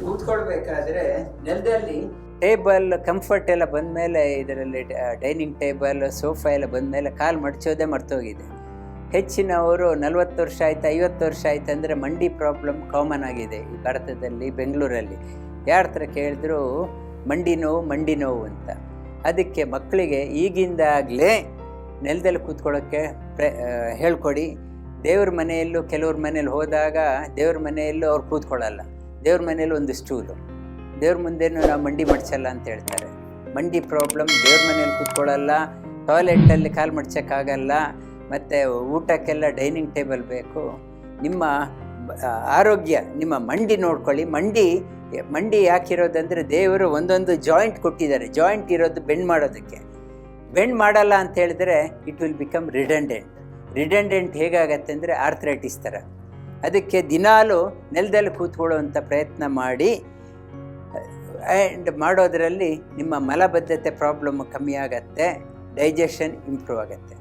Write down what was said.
ಕೂತ್ಕೊಳ್ಬೇಕಾದ್ರೆ ನೆಲದಲ್ಲಿ table comfort ಎಲ್ಲ ಬಂದಮೇಲೆ, ಇದರಲ್ಲಿ ಡೈನಿಂಗ್ ಟೇಬಲ್ ಸೋಫಾ ಎಲ್ಲ ಬಂದಮೇಲೆ ಕಾಲು ಮಡಚೋದೇ ಮರ್ತೋಗಿದೆ. ಹೆಚ್ಚಿನವರು 40 ವರ್ಷ ಆಯ್ತು, 50 ವರ್ಷ ಆಯ್ತು ಅಂದರೆ ಮಂಡಿ ಪ್ರಾಬ್ಲಮ್ ಕಾಮನ್ ಆಗಿದೆ ಈ ಭಾರತದಲ್ಲಿ, ಬೆಂಗಳೂರಲ್ಲಿ. ಯಾರ ಹತ್ರ ಕೇಳಿದ್ರು ಮಂಡಿ ನೋವು ಅಂತ. ಅದಕ್ಕೆ ಮಕ್ಕಳಿಗೆ ಈಗಿಂದಾಗಲೇ ನೆಲದಲ್ಲಿ ಕೂತ್ಕೊಳ್ಳೋಕ್ಕೆ ಹೇಳ್ಕೊಡಿ. ದೇವ್ರ ಮನೆಯಲ್ಲೂ, ಕೆಲವ್ರ ಮನೇಲಿ ಹೋದಾಗ ದೇವ್ರ ಮನೆಯಲ್ಲೂ ಅವ್ರು ಕೂತ್ಕೊಳ್ಳಲ್ಲ. ದೇವ್ರ ಮನೇಲಿ ಒಂದು ಸ್ಟೂಲು, ದೇವ್ರ ಮುಂದೆನೂ ನಾವು ಮಂಡಿ ಮಡ್ಚಲ್ಲ ಅಂತ ಹೇಳ್ತಾರೆ. ಮಂಡಿ ಪ್ರಾಬ್ಲಮ್, ದೇವ್ರ ಮನೇಲಿ ಕೂತ್ಕೊಳ್ಳಲ್ಲ, ಟಾಯ್ಲೆಟಲ್ಲಿ ಕಾಲು ಮಡ್ಚೋಕ್ಕಾಗಲ್ಲ, ಮತ್ತು ಊಟಕ್ಕೆಲ್ಲ ಡೈನಿಂಗ್ ಟೇಬಲ್ ಬೇಕು. ನಿಮ್ಮ ಆರೋಗ್ಯ, ನಿಮ್ಮ ಮಂಡಿ ನೋಡ್ಕೊಳ್ಳಿ. ಮಂಡಿ ಯಾಕಿರೋದಂದರೆ ದೇವರು ಒಂದೊಂದು ಜಾಯಿಂಟ್ ಕೊಟ್ಟಿದ್ದಾರೆ. ಜಾಯಿಂಟ್ ಇರೋದು ಬೆಂಡ್ ಮಾಡೋದಕ್ಕೆ. ಬೆಂಡ್ ಮಾಡಲ್ಲ ಅಂತ ಹೇಳಿದ್ರೆ ಇಟ್ ವಿಲ್ ಬಿಕಮ್ ರಿಡೆಂಡೆಂಟ್ ಹೇಗಾಗತ್ತೆ ಅಂದರೆ ಆರ್ಥ್ರೈಟಿಸ್ ಥರ. ಅದಕ್ಕೆ ದಿನಾಲೂ ನೆಲದಲ್ಲಿ ಕೂತ್ಕೊಳ್ಳುವಂಥ ಪ್ರಯತ್ನ ಮಾಡಿ. ಆ್ಯಂಡ್ ಮಾಡೋದರಲ್ಲಿ ನಿಮ್ಮ ಮಲಬದ್ಧತೆ ಪ್ರಾಬ್ಲಮ್ ಕಮ್ಮಿ ಆಗತ್ತೆ, ಡೈಜೆಷನ್ ಇಂಪ್ರೂವ್ ಆಗುತ್ತೆ.